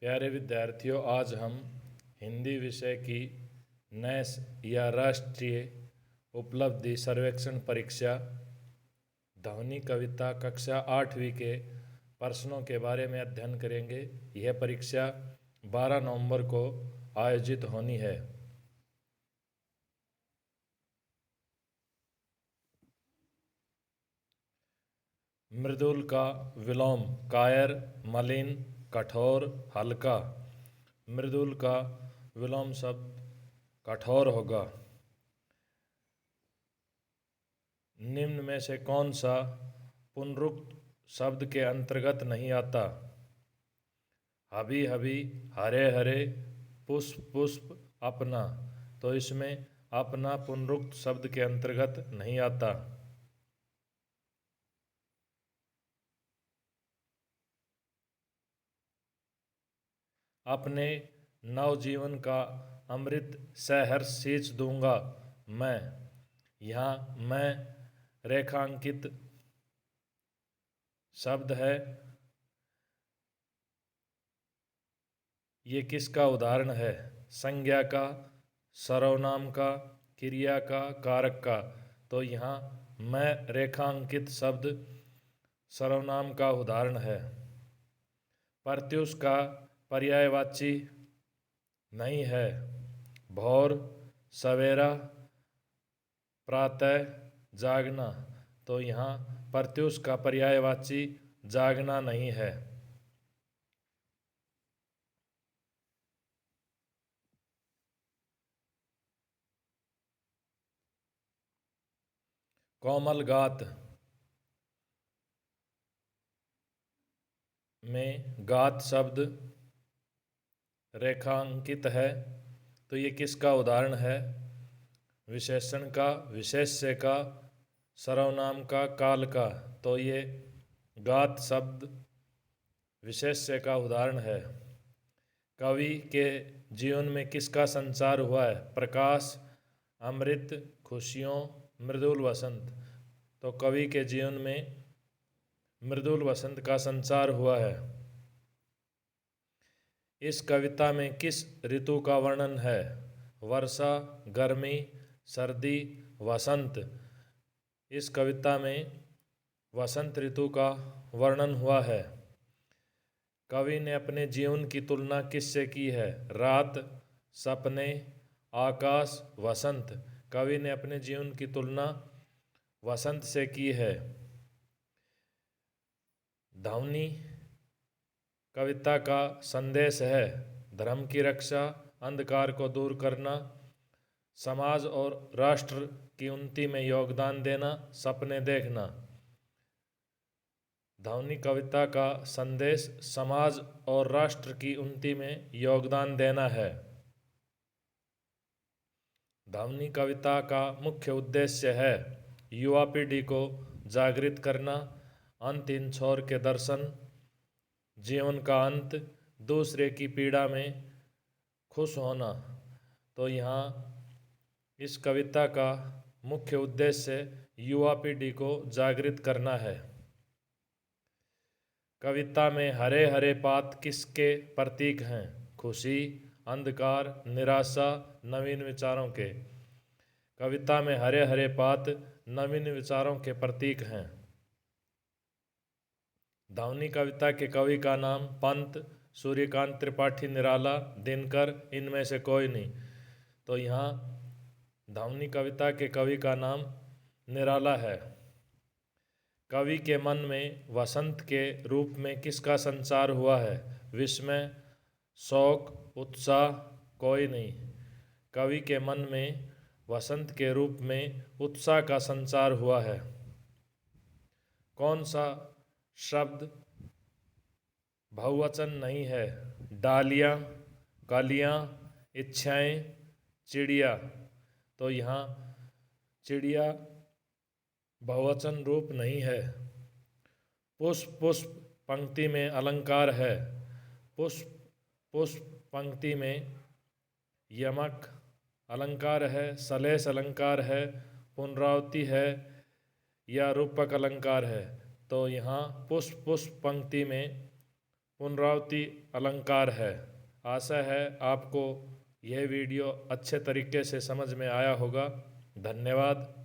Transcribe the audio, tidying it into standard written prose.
प्यारे विद्यार्थियों, आज हम हिंदी विषय की नेस या राष्ट्रीय उपलब्धि सर्वेक्षण परीक्षा ध्वनि कविता कक्षा 8वीं के प्रश्नों के बारे में अध्ययन करेंगे। यह परीक्षा 12 नवंबर को आयोजित होनी है। मृदुल का विलोम कायर, मलिन, कठोर, हल्का। मृदुल का विलोम शब्द कठोर होगा। निम्न में से कौन सा पुनरुक्त शब्द के अंतर्गत नहीं आता? हबी हबी, हरे हरे, पुष्प पुष्प, अपना। तो इसमें अपना पुनरुक्त शब्द के अंतर्गत नहीं आता। अपने नवजीवन का अमृत सहर्ष सींच दूंगा मैं। यहाँ मैं रेखांकित शब्द है। ये किसका उदाहरण है? संज्ञा का, सर्वनाम का, क्रिया का, कारक का। तो यहाँ मैं रेखांकित शब्द सर्वनाम का उदाहरण है। प्रत्युष का पर्यायवाची नहीं है। भोर, सवेरा, प्रातः, जागना। तो यहाँ प्रत्युष का पर्यायवाची जागना नहीं है। कोमल गात में गात शब्द रेखांकित है। तो ये किसका उदाहरण है? विशेषण का, विशेष्य का, सर्वनाम का, काल का। तो ये गात शब्द विशेष्य का उदाहरण है। कवि के जीवन में किसका संचार हुआ है? प्रकाश, अमृत, खुशियों, मृदुल वसंत। तो कवि के जीवन में मृदुल वसंत का संचार हुआ है। इस कविता में किस ऋतु का वर्णन है? वर्षा, गर्मी, सर्दी, वसंत। इस कविता में वसंत ऋतु का वर्णन हुआ है। कवि ने अपने जीवन की तुलना किससे की है? रात, सपने, आकाश, वसंत। कवि ने अपने जीवन की तुलना वसंत से की है। ध्वनि कविता का संदेश है धर्म की रक्षा, अंधकार को दूर करना, समाज और राष्ट्र की उन्नति में योगदान देना, सपने देखना। ध्वनि कविता का संदेश समाज और राष्ट्र की उन्नति में योगदान देना है। ध्वनि कविता का मुख्य उद्देश्य है युवा पीढ़ी को जागृत करना, अंतिम छोर के दर्शन, जीवन का अंत, दूसरे की पीड़ा में खुश होना। तो यहाँ इस कविता का मुख्य उद्देश्य युवा पीढ़ी को जागृत करना है। कविता में हरे हरे पात किसके प्रतीक हैं? खुशी, अंधकार, निराशा, नवीन विचारों के। कविता में हरे हरे पात नवीन विचारों के प्रतीक हैं। ध्वनि कविता के कवि का नाम पंत, सूर्यकांत त्रिपाठी निराला, दिनकर, इनमें से कोई नहीं। तो यहाँ ध्वनि कविता के कवि का नाम निराला है। कवि के मन में वसंत के रूप में किसका संचार हुआ है? विस्मय, शोक, उत्साह, कोई नहीं। कवि के मन में वसंत के रूप में उत्साह का संचार हुआ है। कौन सा शब्द बहुवचन नहीं है? डालियाँ, कलियाँ, इच्छाएं, चिड़िया। तो यहाँ चिड़िया बहुवचन रूप नहीं है। पुष्प पुष्प पंक्ति में अलंकार है। पुष्प पुष्प पंक्ति में यमक अलंकार है, सलेस अलंकार है, पुनरावृत्ति है या रूपक अलंकार है। तो यहाँ पुष्प पुष्प पंक्ति में पुनरावृत्ति अलंकार है। आशा है आपको यह वीडियो अच्छे तरीके से समझ में आया होगा। धन्यवाद।